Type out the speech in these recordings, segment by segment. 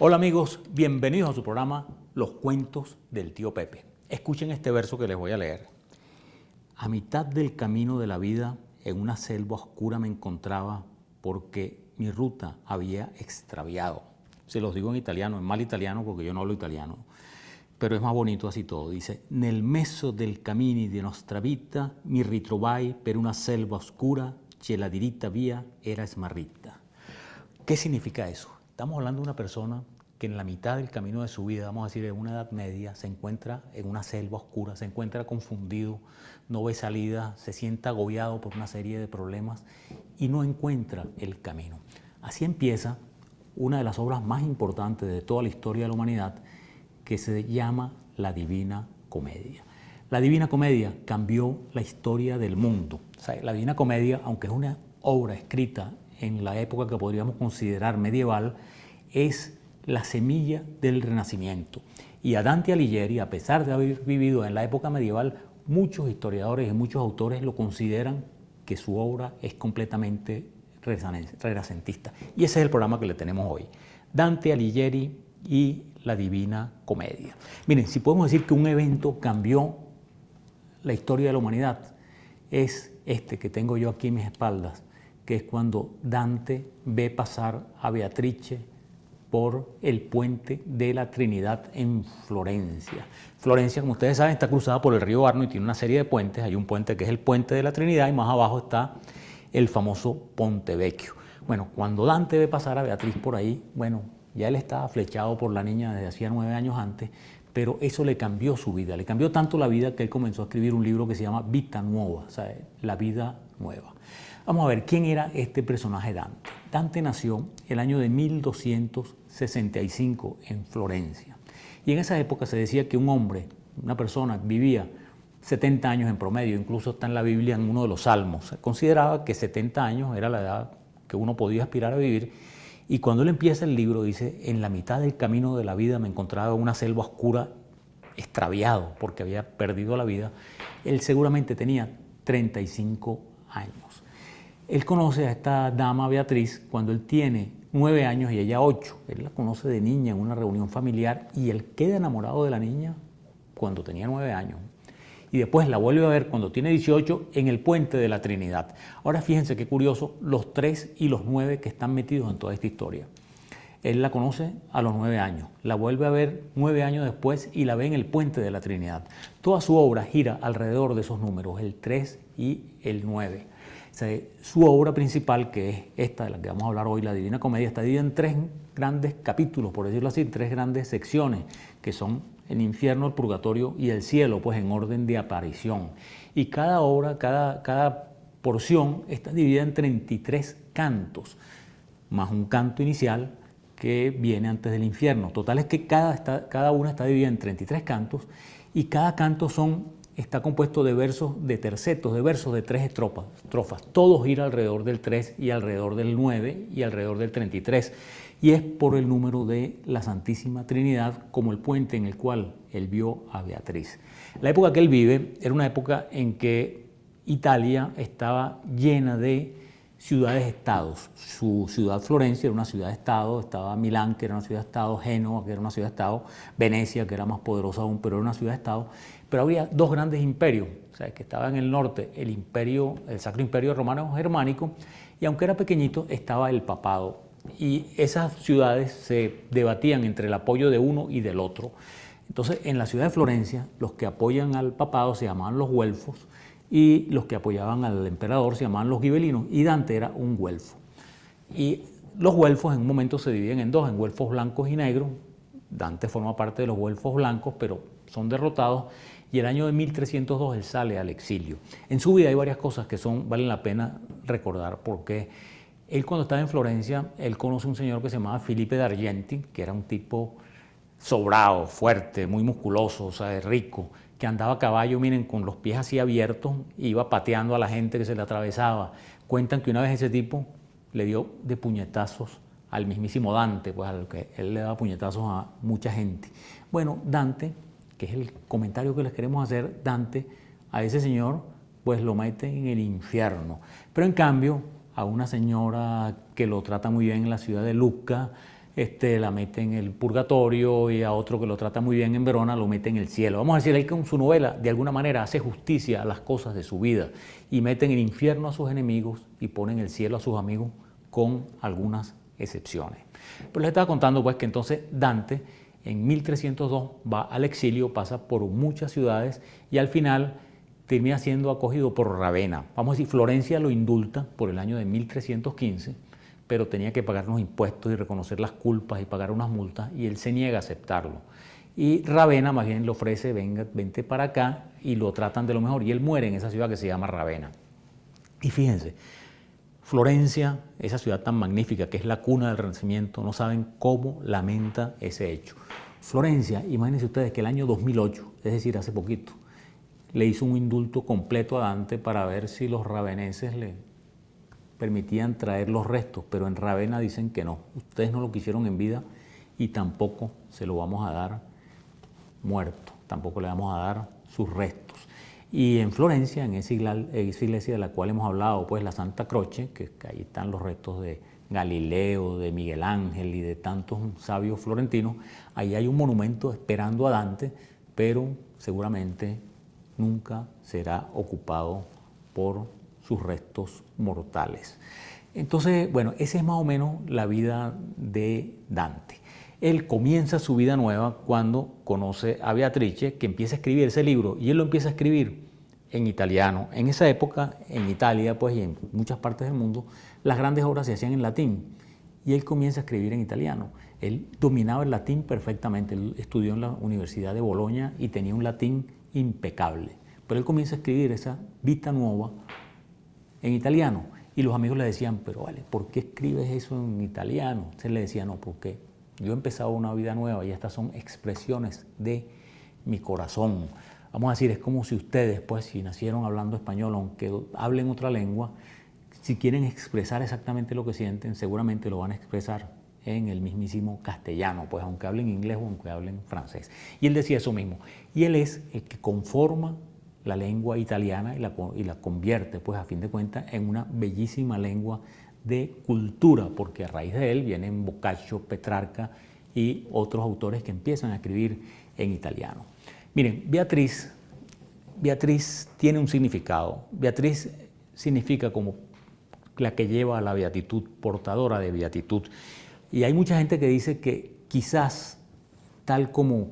Hola amigos, bienvenidos a su programa Los Cuentos del Tío Pepe. Escuchen este verso que les voy a leer. A mitad del camino de la vida, en una selva oscura me encontraba porque mi ruta había extraviado. Se los digo en italiano, en mal italiano porque yo no hablo italiano, pero es más bonito así todo. Dice, nel mezzo del cammini di nostra vita mi ritrovai per una selva oscura che la diritta via era smarrita. ¿Qué significa eso? Estamos hablando de una persona que en la mitad del camino de su vida, vamos a decir en una edad media, se encuentra en una selva oscura, se encuentra confundido, no ve salida, se siente agobiado por una serie de problemas y no encuentra el camino. Así empieza una de las obras más importantes de toda la historia de la humanidad, que se llama La Divina Comedia. La Divina Comedia cambió la historia del mundo. O sea, la Divina Comedia, aunque es una obra escrita en la época que podríamos considerar medieval, es la semilla del Renacimiento. Y a Dante Alighieri, a pesar de haber vivido en la época medieval, muchos historiadores y muchos autores lo consideran que su obra es completamente renacentista. Y ese es el programa que le tenemos hoy. Dante Alighieri y la Divina Comedia. Miren, si podemos decir que un evento cambió la historia de la humanidad, es este que tengo yo aquí en mis espaldas, que es cuando Dante ve pasar a Beatrice por el puente de la Trinidad en Florencia. Florencia, como ustedes saben, está cruzada por el río Arno y tiene una serie de puentes. Hay un puente que es el puente de la Trinidad y más abajo está el famoso Ponte Vecchio. Bueno, cuando Dante ve pasar a Beatriz por ahí, bueno, ya él estaba flechado por la niña desde hacía 9 años antes, pero eso le cambió su vida. Le cambió tanto la vida que él comenzó a escribir un libro que se llama Vita Nuova, o sea, la vida nueva. Vamos a ver, ¿quién era este personaje Dante? Dante nació el año de 1265 en Florencia. Y en esa época se decía que un hombre, una persona, vivía 70 años en promedio, incluso está en la Biblia en uno de los salmos. Se consideraba que 70 años era la edad que uno podía aspirar a vivir. Y cuando él empieza el libro, dice, en la mitad del camino de la vida me encontraba en una selva oscura, extraviado, porque había perdido la vida. Él seguramente tenía 35 años. Él conoce a esta dama Beatriz cuando él tiene 9 años y ella 8. Él la conoce de niña en una reunión familiar y él queda enamorado de la niña cuando tenía 9 años. Y después la vuelve a ver cuando tiene 18 en el puente de la Trinidad. Ahora fíjense qué curioso los 3 y los 9 que están metidos en toda esta historia. Él la conoce a los 9 años, la vuelve a ver 9 años después y la ve en el puente de la Trinidad. Toda su obra gira alrededor de esos números, el 3 y el 9. O sea, su obra principal, que es esta de la que vamos a hablar hoy, la Divina Comedia, está dividida en 3 grandes capítulos, por decirlo así, 3 grandes secciones, que son el infierno, el purgatorio y el cielo, pues en orden de aparición. Y cada obra, cada porción está dividida en 33 cantos, más un canto inicial que viene antes del infierno. Total es que cada una está dividida en 33 cantos y cada canto está compuesto de versos de tercetos, de versos de 3 estrofas. Todos giran alrededor del 3 y alrededor del 9 y alrededor del 33. Y es por el número de la Santísima Trinidad como el puente en el cual él vio a Beatriz. La época que él vive era una época en que Italia estaba llena de ciudades-estados. Su ciudad Florencia era una ciudad-estado, estaba Milán, que era una ciudad-estado, Génova, que era una ciudad-estado, Venecia, que era más poderosa aún, pero era una ciudad-estado. Pero había 2 grandes imperios, o sea, que estaba en el norte el Sacro Imperio Romano Germánico, y aunque era pequeñito, estaba el papado. Y esas ciudades se debatían entre el apoyo de uno y del otro. Entonces, en la ciudad de Florencia, los que apoyan al papado se llamaban los güelfos, y los que apoyaban al emperador se llamaban los gibelinos, y Dante era un güelfo. Y los güelfos en un momento se dividen en 2, en güelfos blancos y negros. Dante forma parte de los güelfos blancos, pero son derrotados, y el año de 1302 él sale al exilio. En su vida hay varias cosas que valen la pena recordar, porque él cuando estaba en Florencia, él conoce a un señor que se llamaba Filipe de Argenti, que era un tipo sobrado, fuerte, muy musculoso, o sea, rico, que andaba a caballo, miren, con los pies así abiertos, iba pateando a la gente que se le atravesaba. Cuentan que una vez ese tipo le dio de puñetazos al mismísimo Dante, pues al que él le daba puñetazos a mucha gente. Bueno, Dante, que es el comentario que les queremos hacer, Dante a ese señor pues lo mete en el infierno. Pero en cambio, a una señora que lo trata muy bien en la ciudad de Lucca, la mete en el purgatorio, y a otro que lo trata muy bien en Verona lo mete en el cielo. Vamos a decir, él con su novela de alguna manera hace justicia a las cosas de su vida y mete en el infierno a sus enemigos y pone en el cielo a sus amigos, con algunas excepciones. Pero les estaba contando pues que entonces Dante en 1302 va al exilio, pasa por muchas ciudades y al final termina siendo acogido por Ravenna. Vamos a decir, Florencia lo indulta por el año de 1315, pero tenía que pagar unos impuestos y reconocer las culpas y pagar unas multas, y él se niega a aceptarlo. Y Ravenna más bien le ofrece, venga, vente para acá, y lo tratan de lo mejor, y él muere en esa ciudad que se llama Ravenna. Y fíjense, Florencia, esa ciudad tan magnífica que es la cuna del Renacimiento, no saben cómo lamenta ese hecho. Florencia, imagínense ustedes que el año 2008, es decir, hace poquito, le hizo un indulto completo a Dante para ver si los raveneses le permitían traer los restos, pero en Ravenna dicen que no, ustedes no lo quisieron en vida y tampoco se lo vamos a dar muerto, tampoco le vamos a dar sus restos. Y en Florencia, en esa iglesia de la cual hemos hablado, pues la Santa Croce, que ahí están los restos de Galileo, de Miguel Ángel y de tantos sabios florentinos, ahí hay un monumento esperando a Dante, pero seguramente nunca será ocupado por sus restos mortales. Entonces, bueno, esa es más o menos la vida de Dante. Él comienza su vida nueva cuando conoce a Beatrice, que empieza a escribir ese libro, y él lo empieza a escribir en italiano. En esa época, en Italia, pues, y en muchas partes del mundo, las grandes obras se hacían en latín, y él comienza a escribir en italiano. Él dominaba el latín perfectamente, él estudió en la Universidad de Bolonia y tenía un latín impecable, pero él comienza a escribir esa Vita Nuova en italiano, y los amigos le decían, pero vale, ¿por qué escribes eso en italiano? Él le decía, no, porque yo he empezado una vida nueva y estas son expresiones de mi corazón. Vamos a decir, es como si ustedes, pues, si nacieron hablando español, aunque hablen otra lengua, si quieren expresar exactamente lo que sienten, seguramente lo van a expresar en el mismísimo castellano, pues, aunque hablen inglés o aunque hablen francés. Y él decía eso mismo. Y él es el que conforma la lengua italiana y la convierte, pues, a fin de cuentas, en una bellísima lengua de cultura, porque a raíz de él vienen Boccaccio, Petrarca y otros autores que empiezan a escribir en italiano. Miren, Beatriz tiene un significado. Beatriz significa como la que lleva a la beatitud, portadora de beatitud. Y hay mucha gente que dice que quizás, tal como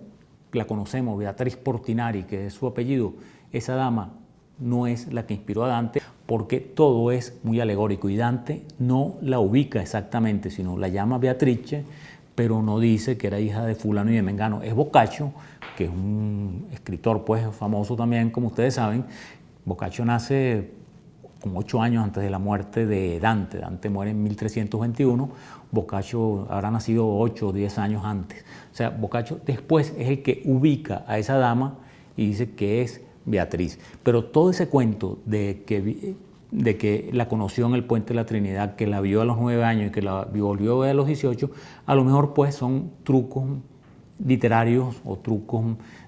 la conocemos, Beatriz Portinari, que es su apellido, esa dama no es la que inspiró a Dante, porque todo es muy alegórico y Dante no la ubica exactamente, sino la llama Beatrice, pero no dice que era hija de fulano y de mengano. Es Boccaccio, que es un escritor, pues, famoso también, como ustedes saben. Boccaccio nace como 8 años antes de la muerte de Dante. Dante muere en 1321, Boccaccio habrá nacido 8 o 10 años antes. O sea, Boccaccio después es el que ubica a esa dama y dice que es Beatriz. Pero todo ese cuento de que la conoció en el Puente de la Trinidad, que la vio a los 9 años y que la volvió a ver a los 18, a lo mejor, pues, son trucos literarios o trucos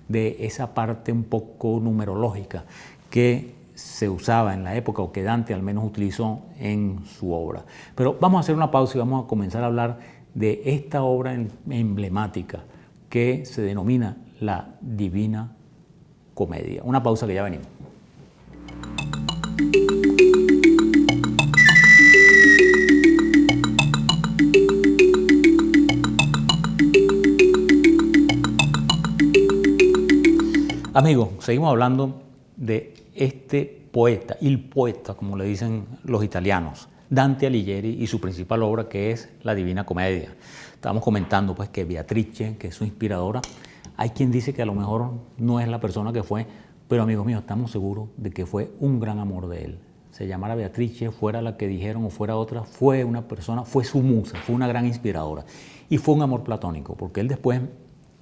de esa parte un poco numerológica que se usaba en la época, o que Dante al menos utilizó en su obra. Pero vamos a hacer una pausa y vamos a comenzar a hablar de esta obra emblemática que se denomina la Divina Comedia. Una pausa, que ya venimos. Amigos, seguimos hablando de este poeta, il poeta, como le dicen los italianos, Dante Alighieri, y su principal obra, que es la Divina Comedia. Estábamos comentando, pues, que Beatrice, que es su inspiradora, hay quien dice que a lo mejor no es la persona que fue, pero, amigos míos, estamos seguros de que fue un gran amor de él. Se llamara Beatrice, fuera la que dijeron o fuera otra, fue una persona, fue su musa, fue una gran inspiradora. Y fue un amor platónico, porque él, después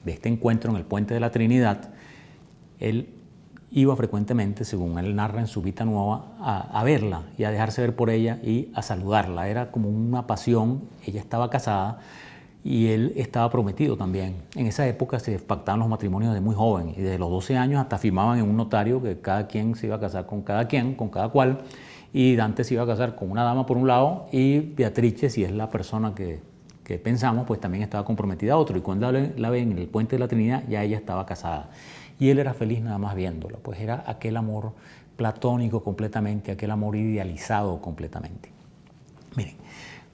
de este encuentro en el Puente de la Trinidad, él iba frecuentemente, según él narra en su Vita Nuova, a verla y a dejarse ver por ella y a saludarla. Era como una pasión. Ella estaba casada y él estaba prometido también. En esa época se pactaban los matrimonios de muy joven, y desde los 12 años hasta firmaban en un notario que cada quien se iba a casar con cada quien, con cada cual, y Dante se iba a casar con una dama por un lado y Beatrice, si es la persona que que pensamos, pues también estaba comprometida a otro. Y cuando la ven en el Puente de la Trinidad, ya ella estaba casada. Y él era feliz nada más viéndola, pues era aquel amor platónico completamente, aquel amor idealizado completamente. Miren,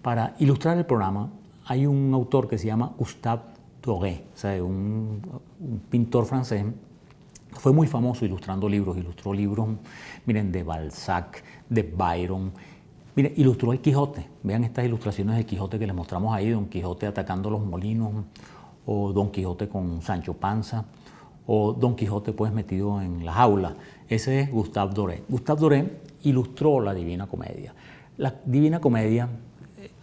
para ilustrar el programa, hay un autor que se llama Gustave Doré, o sea, un pintor francés. Fue muy famoso ilustrando libros, ilustró libros, miren, de Balzac, de Byron. Miren, ilustró el Quijote. Vean estas ilustraciones del Quijote que les mostramos ahí, Don Quijote atacando los molinos, o Don Quijote con Sancho Panza, o Don Quijote pues metido en la jaula. Ese es Gustave Doré. Gustave Doré ilustró la Divina Comedia. La Divina Comedia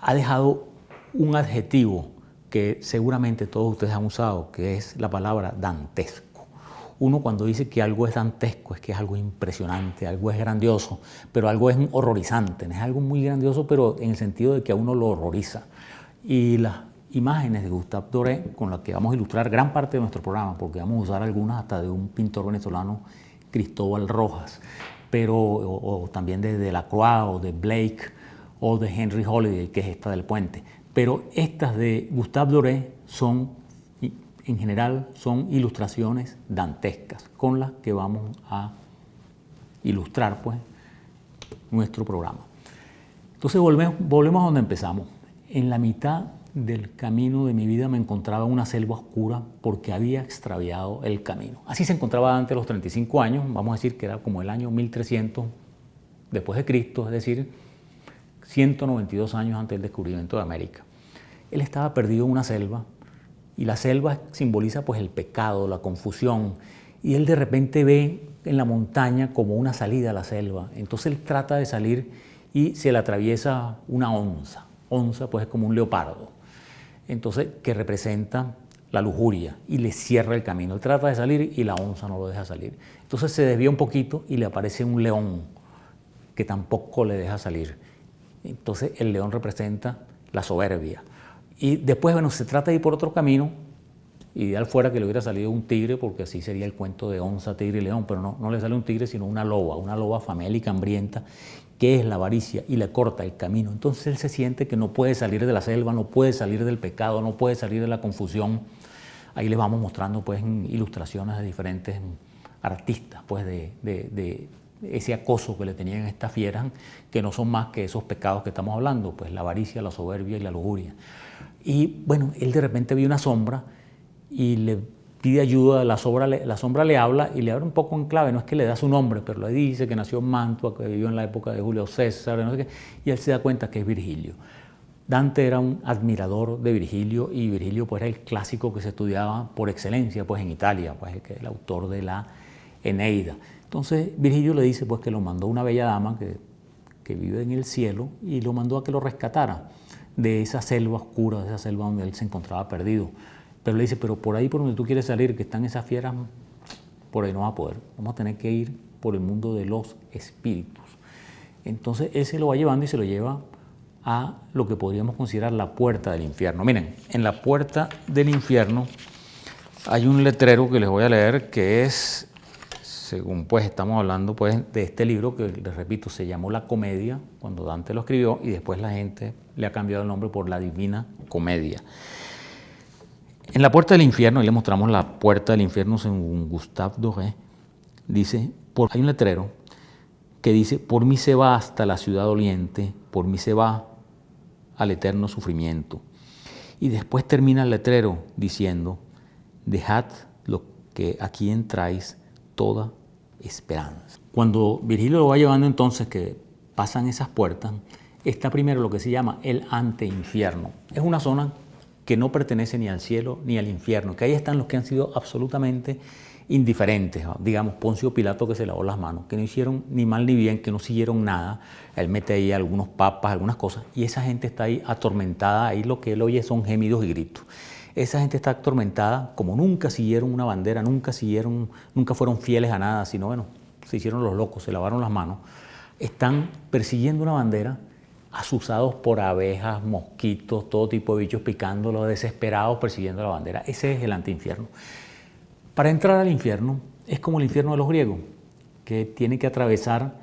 ha dejado un adjetivo que seguramente todos ustedes han usado, que es la palabra dantesco. Uno cuando dice que algo es dantesco es que es algo impresionante, algo es grandioso, pero algo es horrorizante. Es algo muy grandioso, pero en el sentido de que a uno lo horroriza. Y las imágenes de Gustave Doré, con las que vamos a ilustrar gran parte de nuestro programa, porque vamos a usar algunas hasta de un pintor venezolano, Cristóbal Rojas, pero o también de Delacroix o de Blake o de Henry Holiday, que es esta del Puente. Pero estas de Gustave Doré son, en general, son ilustraciones dantescas con las que vamos a ilustrar pues nuestro programa. Entonces volvemos a donde empezamos. En la mitad del camino de mi vida me encontraba en una selva oscura porque había extraviado el camino. Así se encontraba Dante a los 35 años, vamos a decir que era como el año 1300 después de Cristo, es decir, 192 años antes del descubrimiento de América. Él estaba perdido en una selva y la selva simboliza pues el pecado, la confusión, y él de repente ve en la montaña como una salida a la selva. Entonces él trata de salir y se le atraviesa una onza. Onza pues es como un leopardo, entonces que representa la lujuria y le cierra el camino. Él trata de salir y la onza no lo deja salir. Entonces se desvía un poquito y le aparece un león que tampoco le deja salir. Entonces el león representa la soberbia. Y después, bueno, se trata de ir por otro camino. Ideal fuera que le hubiera salido un tigre, porque así sería el cuento de onza, tigre y león, pero no le sale un tigre, sino una loba famélica, hambrienta, que es la avaricia, y le corta el camino. Entonces él se siente que no puede salir de la selva, no puede salir del pecado, no puede salir de la confusión. Ahí les vamos mostrando pues ilustraciones de diferentes artistas, pues de ese acoso que le tenían a estas fieras, que no son más que esos pecados que estamos hablando, pues la avaricia, la soberbia y la lujuria. Y bueno, él de repente vio una sombra y le pide ayuda, la sombra le habla y le abre un poco en clave, no es que le da su nombre, pero le dice que nació en Mantua, que vivió en la época de Julio César, no sé qué, y él se da cuenta que es Virgilio. Dante era un admirador de Virgilio y Virgilio pues era el clásico que se estudiaba por excelencia pues en Italia, pues el autor de la Eneida. Entonces Virgilio le dice pues que lo mandó una bella dama que vive en el cielo y lo mandó a que lo rescatara de esa selva oscura, de esa selva donde él se encontraba perdido. Pero le dice, pero por ahí por donde tú quieres salir, que están esas fieras, por ahí no vas a poder. Vamos a tener que ir por el mundo de los espíritus. Entonces él se lo va llevando y se lo lleva a lo que podríamos considerar la puerta del infierno. Miren, en la puerta del infierno hay un letrero que les voy a leer que es, según pues estamos hablando pues de este libro que les repito se llamó La Comedia cuando Dante lo escribió y después la gente le ha cambiado el nombre por La Divina Comedia. En la puerta del infierno, y le mostramos la puerta del infierno según Gustave Doré, dice, hay un letrero que dice, por mí se va hasta la ciudad doliente, por mí se va al eterno sufrimiento. Y después termina el letrero diciendo, dejad lo que aquí entráis toda esperanza. Cuando Virgilio lo va llevando entonces, que pasan esas puertas, está primero lo que se llama el anteinfierno. Es una zona que no pertenece ni al cielo ni al infierno, que ahí están los que han sido absolutamente indiferentes, digamos Poncio Pilato que se lavó las manos, que no hicieron ni mal ni bien, que no siguieron nada, él mete ahí algunos papas, algunas cosas, y esa gente está ahí atormentada, ahí lo que él oye son gemidos y gritos. Esa gente está atormentada, como nunca siguieron una bandera, nunca fueron fieles a nada, sino bueno, se hicieron los locos, se lavaron las manos, están persiguiendo una bandera, asusados por abejas, mosquitos, todo tipo de bichos picándolos, desesperados persiguiendo la bandera. Ese es el antiinfierno. Para entrar al infierno es como el infierno de los griegos, que tiene que atravesar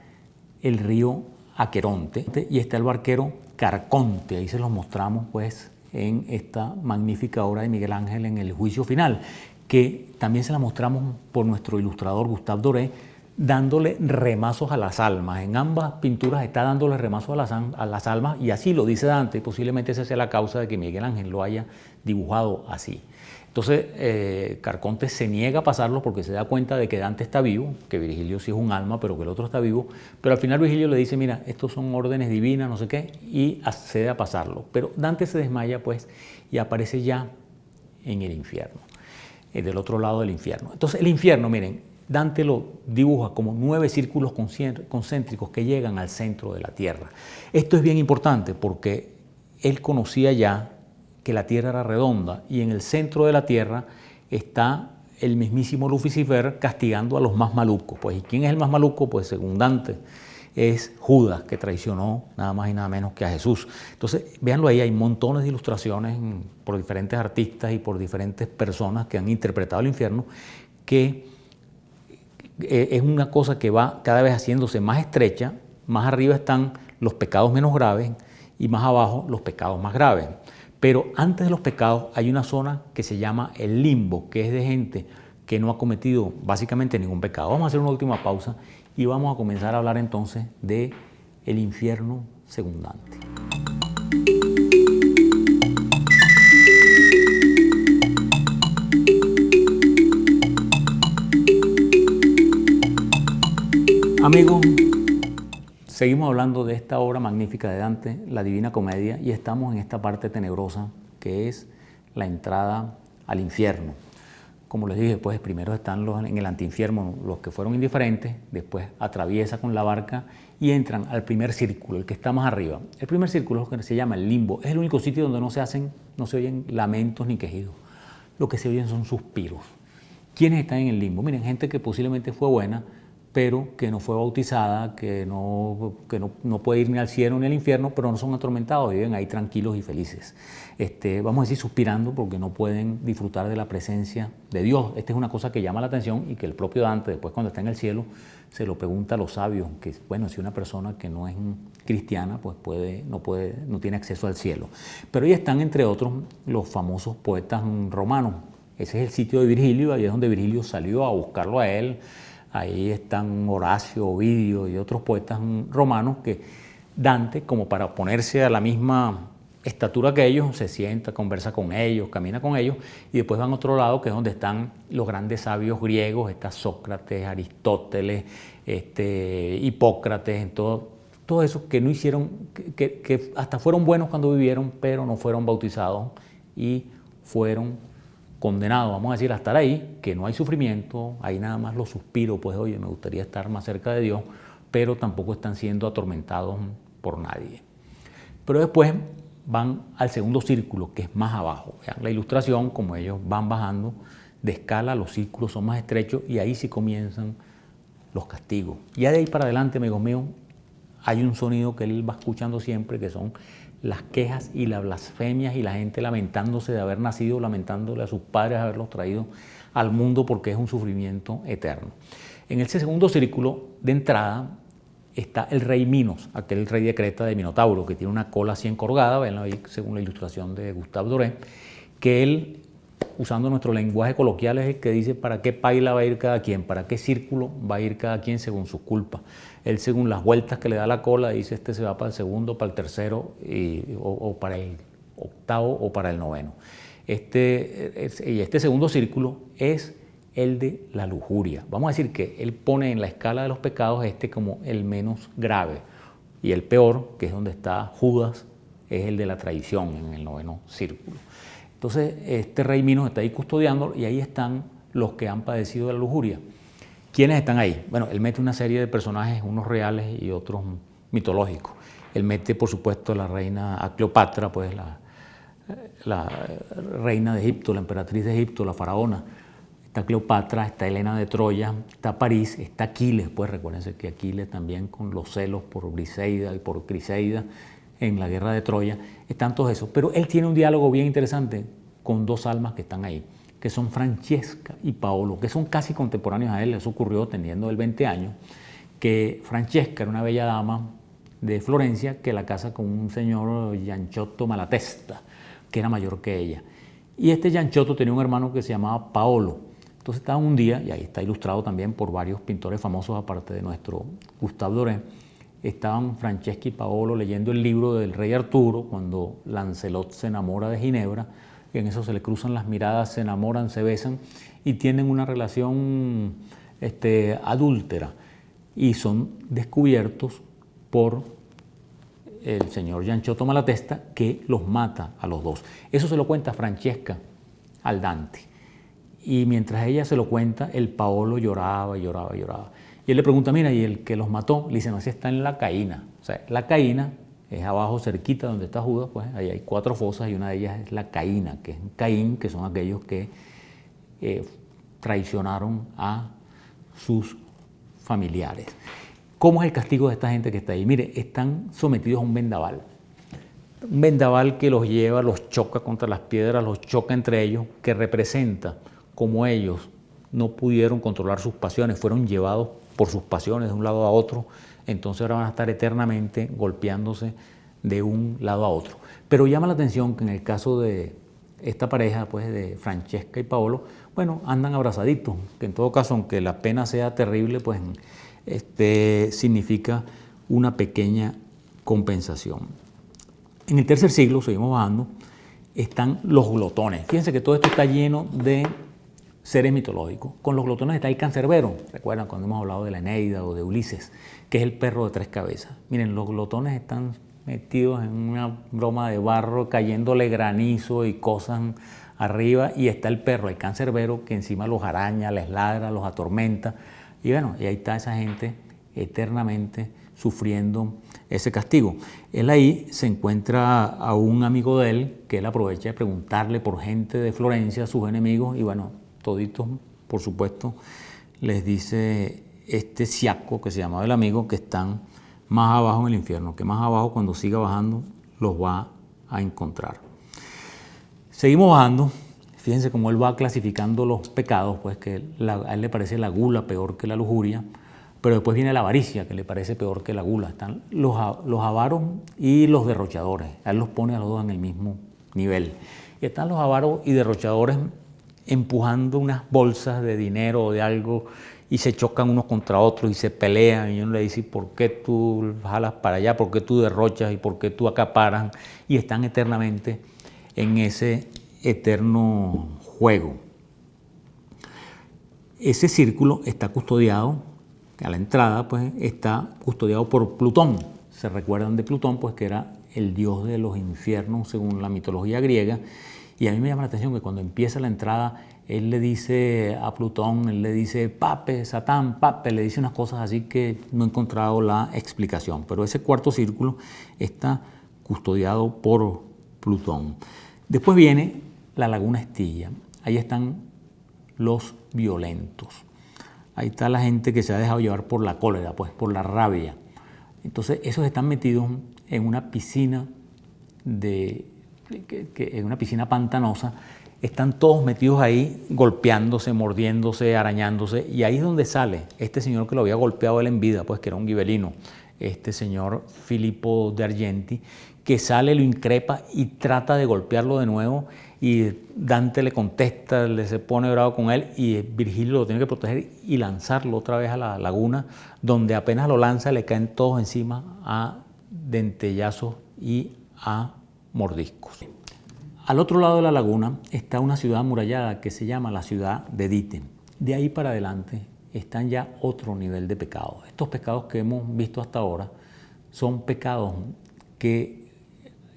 el río Aqueronte y está el barquero Carconte, ahí se los mostramos pues en esta magnífica obra de Miguel Ángel en El Juicio Final, que también se la mostramos por nuestro ilustrador Gustave Doré, dándole remazos a las almas. En ambas pinturas está dándole remazos a las almas, y así lo dice Dante. Posiblemente esa sea la causa de que Miguel Ángel lo haya dibujado así. Entonces Carconte se niega a pasarlo porque se da cuenta de que Dante está vivo, que Virgilio sí es un alma, pero que el otro está vivo. Pero al final Virgilio le dice, mira, estos son órdenes divinas, no sé qué, y accede a pasarlo. Pero Dante se desmaya, pues, y aparece ya en el infierno, del otro lado del infierno. Entonces el infierno, miren, Dante lo dibuja como 9 círculos concéntricos que llegan al centro de la Tierra. Esto es bien importante porque él conocía ya que la Tierra era redonda, y en el centro de la Tierra está el mismísimo Lucifer castigando a los más malucos. Pues, ¿y quién es el más maluco? Pues según Dante es Judas, que traicionó nada más y nada menos que a Jesús. Entonces, véanlo ahí, hay montones de ilustraciones por diferentes artistas y por diferentes personas que han interpretado el infierno, que es una cosa que va cada vez haciéndose más estrecha. Más arriba están los pecados menos graves y más abajo los pecados más graves. Pero antes de los pecados hay una zona que se llama el limbo, que es de gente que no ha cometido básicamente ningún pecado. Vamos a hacer una última pausa y vamos a comenzar a hablar entonces de el infierno según Dante. Amigos, seguimos hablando de esta obra magnífica de Dante, la Divina Comedia, y estamos en esta parte tenebrosa que es la entrada al infierno. Como les dije, pues primero están en el antiinfierno los que fueron indiferentes, después atraviesa con la barca y entran al primer círculo, el que está más arriba. El primer círculo es lo que se llama el limbo, es el único sitio donde no se oyen lamentos ni quejidos. Lo que se oyen son suspiros. ¿Quiénes están en el limbo? Miren, gente que posiblemente fue buena, pero que no fue bautizada, que no puede ir ni al cielo ni al infierno, pero no son atormentados, viven ahí tranquilos y felices. Vamos a decir suspirando porque no pueden disfrutar de la presencia de Dios. Esta es una cosa que llama la atención y que el propio Dante, después cuando está en el cielo, se lo pregunta a los sabios, que bueno, si una persona que no es cristiana, pues no tiene acceso al cielo. Pero ahí están, entre otros, los famosos poetas romanos. Ese es el sitio de Virgilio, ahí es donde Virgilio salió a buscarlo a él. Ahí están Horacio, Ovidio y otros poetas romanos que Dante, como para ponerse a la misma estatura que ellos, se sienta, conversa con ellos, camina con ellos, y después van a otro lado, que es donde están los grandes sabios griegos, está Sócrates, Aristóteles, Hipócrates, todo eso que no hicieron, que hasta fueron buenos cuando vivieron, pero no fueron bautizados y fueron condenados, vamos a decir, a estar ahí, que no hay sufrimiento, hay nada más los suspiros, pues oye, me gustaría estar más cerca de Dios, pero tampoco están siendo atormentados por nadie. Pero después van al segundo círculo, que es más abajo. Vean la ilustración, como ellos van bajando de escala, los círculos son más estrechos y ahí sí comienzan los castigos. Ya de ahí para adelante, amigos míos, hay un sonido que él va escuchando siempre, que son las quejas y las blasfemias y la gente lamentándose de haber nacido, lamentándole a sus padres haberlos traído al mundo, porque es un sufrimiento eterno. En ese segundo círculo de entrada está el rey Minos, aquel rey de Creta de Minotauro, que tiene una cola así encorgada, ven ahí según la ilustración de Gustave Doré, que él, usando nuestro lenguaje coloquial, es el que dice para qué paila va a ir cada quien, para qué círculo va a ir cada quien según sus culpas. Él, según las vueltas que le da la cola, dice este se va para el segundo, para el tercero, o para el octavo o para el noveno. Este segundo círculo es el de la lujuria. Vamos a decir que él pone en la escala de los pecados como el menos grave, y el peor, que es donde está Judas, es el de la traición, en el noveno círculo. Entonces este rey Minos está ahí custodiándolo, y ahí están los que han padecido de la lujuria. ¿Quiénes están ahí? Bueno, él mete una serie de personajes, unos reales y otros mitológicos. Él mete, por supuesto, la reina a Cleopatra, pues la reina de Egipto, la emperatriz de Egipto, la faraona. Está Cleopatra, está Helena de Troya, está París, está Aquiles. Pues recuérdense que Aquiles también, con los celos por Briseida y por Criseida en la guerra de Troya, están todos esos. Pero él tiene un diálogo bien interesante con dos almas que están ahí, que son Francesca y Paolo, que son casi contemporáneos a él. Eso ocurrió teniendo él 20 años, que Francesca era una bella dama de Florencia que la casa con un señor Gianciotto Malatesta. que era mayor que ella. Y este Gianciotto tenía un hermano que se llamaba Paolo. Entonces estaban un día, y ahí está ilustrado también por varios pintores famosos, aparte de nuestro Gustave Doré, estaban Francesca y Paolo leyendo el libro del rey Arturo, cuando Lancelot se enamora de Ginebra, y en eso se le cruzan las miradas, se enamoran, se besan, y tienen una relación adúltera, y son descubiertos por el señor Gianciotto Malatesta, que los mata a los dos. Eso se lo cuenta Francesca al Dante. Y mientras ella se lo cuenta, el Paolo lloraba y lloraba y lloraba. Y él le pregunta, mira, ¿y el que los mató? Le dice, no, ese está en la Caína. O sea, la Caína es abajo, cerquita donde está Judas, pues ahí hay 4 fosas y una de ellas es la Caína, que es Caín, que son aquellos que traicionaron a sus familiares. ¿Cómo es el castigo de esta gente que está ahí? Mire, están sometidos a un vendaval. Un vendaval que los lleva, los choca contra las piedras, los choca entre ellos, que representa como ellos no pudieron controlar sus pasiones, fueron llevados por sus pasiones de un lado a otro, entonces ahora van a estar eternamente golpeándose de un lado a otro. Pero llama la atención que en el caso de esta pareja, pues de Francesca y Paolo, bueno, andan abrazaditos, que en todo caso, aunque la pena sea terrible, pues significa una pequeña compensación. En el tercer siglo, seguimos bajando, están los glotones. Fíjense que todo esto está lleno de seres mitológicos. Con los glotones está el Cancerbero. ¿Recuerdan cuando hemos hablado de la Eneida o de Ulises? Que es el perro de 3 cabezas. Miren, los glotones están metidos en una broma de barro, cayéndole granizo y cosas arriba, y está el perro, el Cancerbero, que encima los araña, les ladra, los atormenta. Y bueno, y ahí está esa gente eternamente sufriendo ese castigo. Él ahí se encuentra a un amigo de él, que él aprovecha de preguntarle por gente de Florencia, sus enemigos, y bueno, toditos, por supuesto, les dice este Siaco, que se llamaba el amigo, que están más abajo en el infierno, que más abajo, cuando siga bajando, los va a encontrar. Seguimos bajando. Fíjense cómo él va clasificando los pecados, pues que a él le parece la gula peor que la lujuria, pero después viene la avaricia, que le parece peor que la gula. Están los avaros y los derrochadores. A él los pone a los dos en el mismo nivel. Y están los avaros y derrochadores empujando unas bolsas de dinero o de algo, y se chocan unos contra otros y se pelean, y uno le dice, ¿por qué tú jalas para allá? ¿Por qué tú derrochas? ¿Y por qué tú acaparas? Y están eternamente en ese eterno juego. Ese círculo está custodiado, a la entrada pues está custodiado por Plutón. Se recuerdan de Plutón, pues que era el dios de los infiernos según la mitología griega. Y a mí me llama la atención que cuando empieza la entrada, él le dice a Plutón, él le dice Pape, Satán, Pape, le dice unas cosas así que no he encontrado la explicación. Pero ese cuarto círculo está custodiado por Plutón. Después viene la laguna Estilla. Ahí están los violentos. Ahí está la gente que se ha dejado llevar por la cólera, pues por la rabia. Entonces esos están metidos en una piscina en una piscina pantanosa. Están todos metidos ahí, golpeándose, mordiéndose, arañándose, y ahí es donde sale este señor que lo había golpeado él en vida, pues que era un ghibellino, este señor Filippo de Argenti, que sale, lo increpa y trata de golpearlo de nuevo, y Dante le contesta, se pone bravo con él, y Virgilio lo tiene que proteger y lanzarlo otra vez a la laguna, donde apenas lo lanza le caen todos encima a dentellazos y a mordiscos. Al otro lado de la laguna está una ciudad amurallada que se llama la ciudad de Dite. De ahí para adelante están ya otro nivel de pecados. Estos pecados que hemos visto hasta ahora son pecados que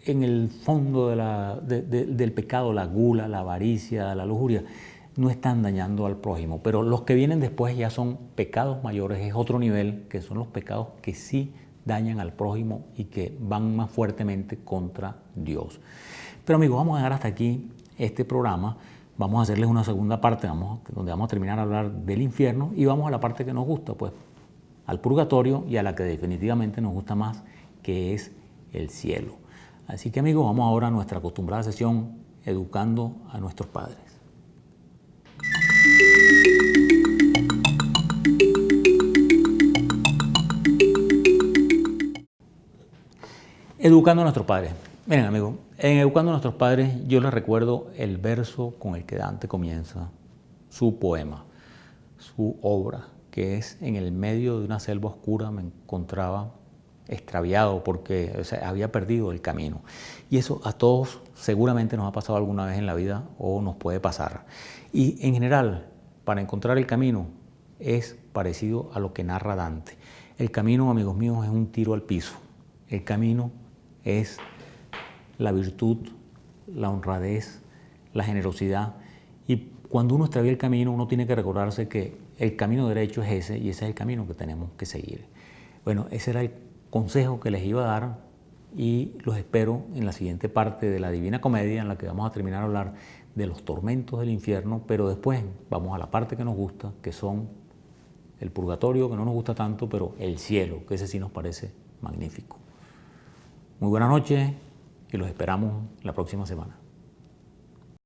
en el fondo del pecado, la gula, la avaricia, la lujuria, no están dañando al prójimo. Pero los que vienen después ya son pecados mayores, es otro nivel, que son los pecados que sí dañan al prójimo y que van más fuertemente contra Dios. Pero amigos, vamos a dejar hasta aquí este programa. Vamos a hacerles una segunda parte donde vamos a terminar a hablar del infierno, y vamos a la parte que nos gusta, pues al purgatorio, y a la que definitivamente nos gusta más, que es el cielo. Así que amigos, vamos ahora a nuestra acostumbrada sesión Educando a nuestros padres. Educando a nuestros padres. Miren, amigos, en Educando a nuestros padres yo les recuerdo el verso con el que Dante comienza su poema, su obra, que es: en el medio de una selva oscura me encontraba extraviado porque, o sea, había perdido el camino. Y eso a todos seguramente nos ha pasado alguna vez en la vida o nos puede pasar. Y en general, para encontrar el camino es parecido a lo que narra Dante. El camino, amigos míos, es un tiro al piso. El camino es la virtud, la honradez, la generosidad. Y cuando uno extravía el camino, uno tiene que recordarse que el camino derecho es ese y ese es el camino que tenemos que seguir. Bueno, ese era el consejo que les iba a dar y los espero en la siguiente parte de la Divina Comedia, en la que vamos a terminar a hablar de los tormentos del infierno, pero después vamos a la parte que nos gusta, que son el purgatorio, que no nos gusta tanto, pero el cielo, que ese sí nos parece magnífico. Muy buenas noches y los esperamos la próxima semana.